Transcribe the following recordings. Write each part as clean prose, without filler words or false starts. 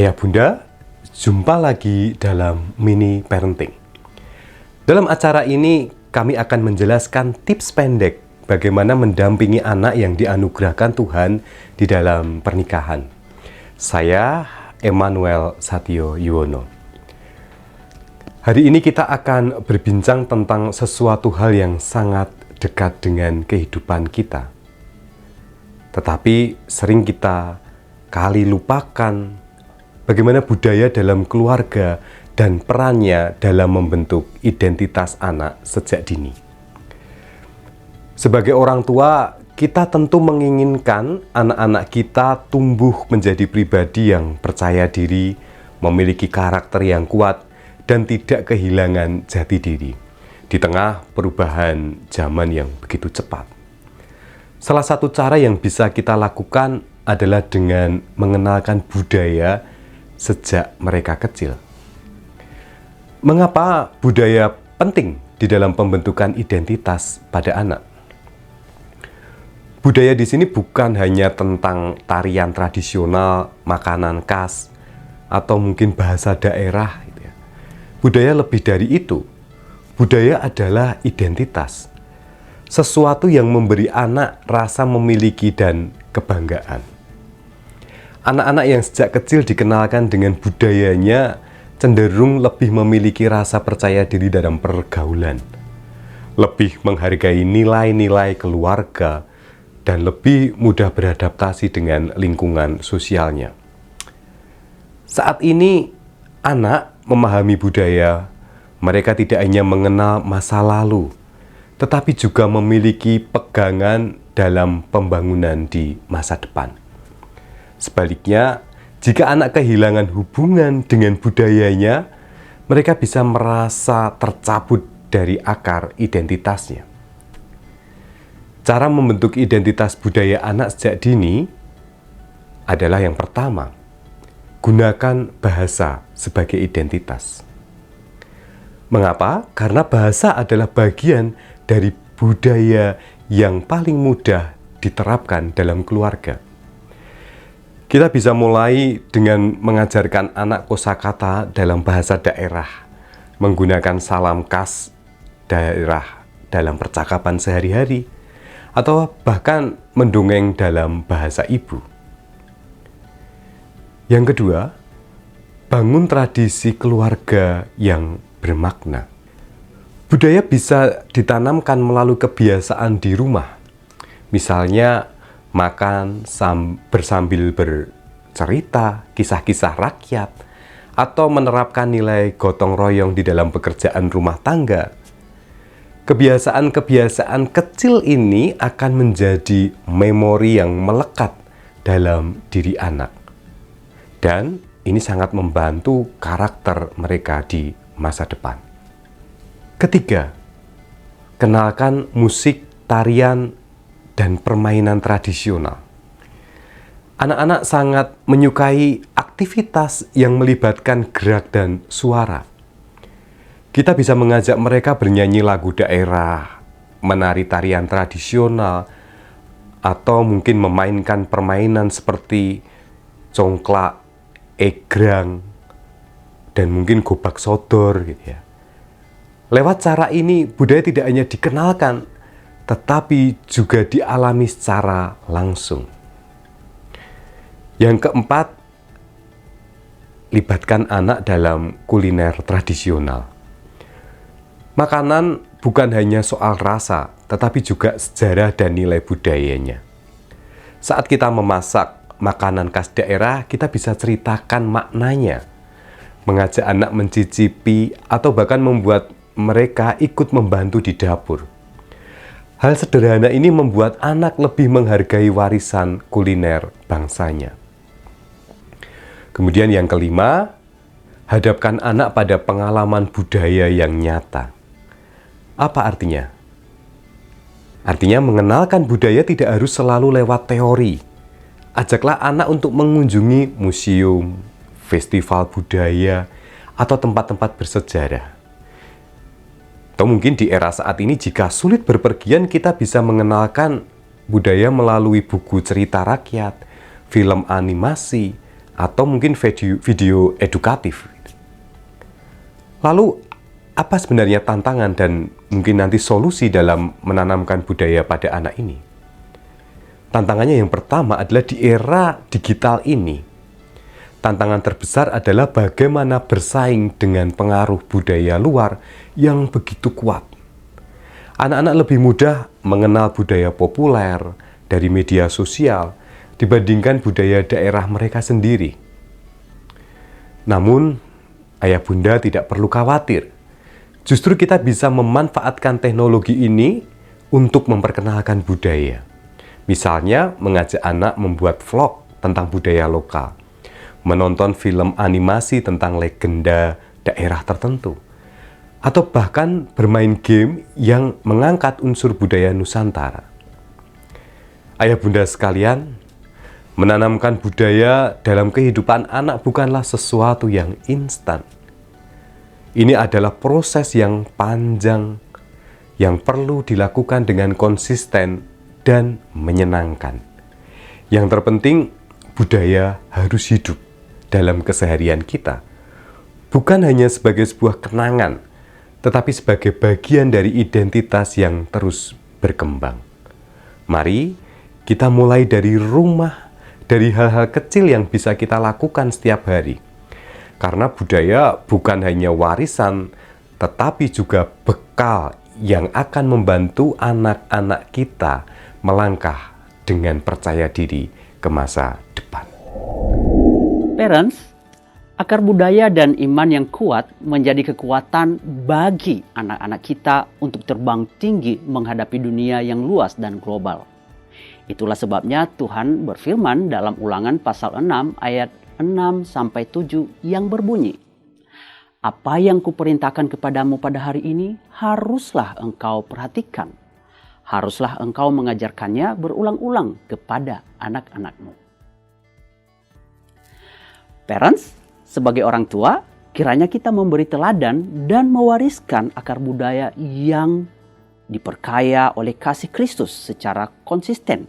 Ayah Bunda, jumpa lagi dalam mini parenting. Dalam acara ini, kami akan menjelaskan tips pendek bagaimana mendampingi anak yang dianugerahkan Tuhan di dalam pernikahan. Saya Emmanuel Satyo Yuwono. Hari ini kita akan berbincang tentang sesuatu hal yang sangat dekat dengan kehidupan kita. Tetapi sering kita kali lupakan bagaimana budaya dalam keluarga dan perannya dalam membentuk identitas anak sejak dini. Sebagai orang tua, kita tentu menginginkan anak-anak kita tumbuh menjadi pribadi yang percaya diri, memiliki karakter yang kuat, dan tidak kehilangan jati diri di tengah perubahan zaman yang begitu cepat. Salah satu cara yang bisa kita lakukan adalah dengan mengenalkan budaya sejak mereka kecil. Mengapa budaya penting di dalam pembentukan identitas pada anak? Budaya di sini bukan hanya tentang tarian tradisional, makanan khas, atau mungkin bahasa daerah. Budaya lebih dari itu. Budaya adalah identitas. Sesuatu yang memberi anak rasa memiliki dan kebanggaan. Anak-anak yang sejak kecil dikenalkan dengan budayanya cenderung lebih memiliki rasa percaya diri dalam pergaulan, lebih menghargai nilai-nilai keluarga, dan lebih mudah beradaptasi dengan lingkungan sosialnya. Saat ini, anak memahami budaya. Mereka tidak hanya mengenal masa lalu, tetapi juga memiliki pegangan dalam pembangunan di masa depan. Sebaliknya, jika anak kehilangan hubungan dengan budayanya, mereka bisa merasa tercabut dari akar identitasnya. Cara membentuk identitas budaya anak sejak dini adalah yang pertama, gunakan bahasa sebagai identitas. Mengapa? Karena bahasa adalah bagian dari budaya yang paling mudah diterapkan dalam keluarga. Kita bisa mulai dengan mengajarkan anak kosakata dalam bahasa daerah, menggunakan salam khas daerah dalam percakapan sehari-hari, atau bahkan mendongeng dalam bahasa ibu. Yang kedua, bangun tradisi keluarga yang bermakna. Budaya bisa ditanamkan melalui kebiasaan di rumah. Misalnya, makan bersambil bercerita, kisah-kisah rakyat, atau menerapkan nilai gotong royong di dalam pekerjaan rumah tangga. Kebiasaan-kebiasaan kecil ini akan menjadi memori yang melekat dalam diri anak. Dan ini sangat membantu karakter mereka di masa depan. Ketiga, kenalkan musik, tarian, dan permainan tradisional. Anak-anak sangat menyukai aktivitas yang melibatkan gerak dan suara. Kita bisa mengajak mereka bernyanyi lagu daerah, menari tarian tradisional, atau mungkin memainkan permainan seperti congklak, egrang, dan mungkin gobak sodor gitu ya. Lewat cara ini, budaya tidak hanya dikenalkan, tetapi juga dialami secara langsung. Yang keempat, libatkan anak dalam kuliner tradisional. Makanan bukan hanya soal rasa, tetapi juga sejarah dan nilai budayanya. Saat kita memasak makanan khas daerah, kita bisa ceritakan maknanya, mengajak anak mencicipi, atau bahkan membuat mereka ikut membantu di dapur. Hal sederhana ini membuat anak lebih menghargai warisan kuliner bangsanya. Kemudian yang kelima, hadapkan anak pada pengalaman budaya yang nyata. Apa artinya? Artinya mengenalkan budaya tidak harus selalu lewat teori. Ajaklah anak untuk mengunjungi museum, festival budaya, atau tempat-tempat bersejarah. Atau mungkin di era saat ini jika sulit berpergian, kita bisa mengenalkan budaya melalui buku cerita rakyat, film animasi, atau mungkin video edukatif. Lalu, apa sebenarnya tantangan dan mungkin nanti solusi dalam menanamkan budaya pada anak ini? Tantangannya yang pertama adalah di era digital ini. Tantangan terbesar adalah bagaimana bersaing dengan pengaruh budaya luar yang begitu kuat. Anak-anak lebih mudah mengenal budaya populer dari media sosial dibandingkan budaya daerah mereka sendiri. Namun, ayah bunda tidak perlu khawatir. Justru kita bisa memanfaatkan teknologi ini untuk memperkenalkan budaya. Misalnya, mengajak anak membuat vlog tentang budaya lokal, menonton film animasi tentang legenda daerah tertentu, atau bahkan bermain game yang mengangkat unsur budaya Nusantara. Ayah bunda sekalian, menanamkan budaya dalam kehidupan anak bukanlah sesuatu yang instan. Ini adalah proses yang panjang, yang perlu dilakukan dengan konsisten dan menyenangkan. Yang terpenting, budaya harus hidup dalam keseharian kita, bukan hanya sebagai sebuah kenangan, tetapi sebagai bagian dari identitas yang terus berkembang. Mari kita mulai dari rumah, dari hal-hal kecil yang bisa kita lakukan setiap hari. Karena budaya bukan hanya warisan, tetapi juga bekal yang akan membantu anak-anak kita melangkah dengan percaya diri ke masa depan. Parents, akar budaya dan iman yang kuat menjadi kekuatan bagi anak-anak kita untuk terbang tinggi menghadapi dunia yang luas dan global. Itulah sebabnya Tuhan berfirman dalam Ulangan pasal 6 ayat 6-7 yang berbunyi, "Apa yang kuperintahkan kepadamu pada hari ini haruslah engkau perhatikan. Haruslah engkau mengajarkannya berulang-ulang kepada anak-anakmu." Parents, sebagai orang tua, kiranya kita memberi teladan dan mewariskan akar budaya yang diperkaya oleh kasih Kristus secara konsisten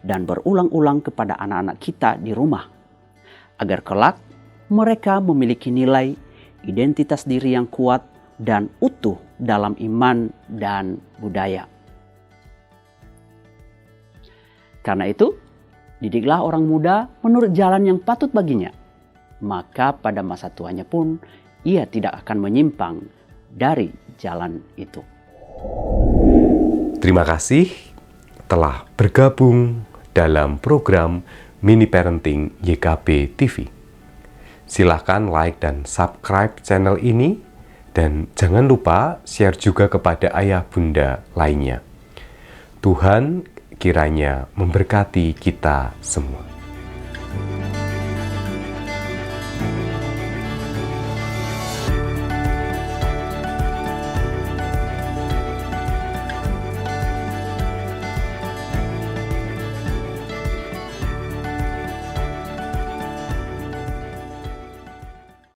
dan berulang-ulang kepada anak-anak kita di rumah, agar kelak mereka memiliki nilai, identitas diri yang kuat dan utuh dalam iman dan budaya. Karena itu, didiklah orang muda menurut jalan yang patut baginya, maka pada masa tuanya pun ia tidak akan menyimpang dari jalan itu. Terima kasih telah bergabung dalam program Mini Parenting YKB TV. Silahkan like dan subscribe channel ini, dan jangan lupa share juga kepada ayah bunda lainnya. Tuhan kiranya memberkati kita semua.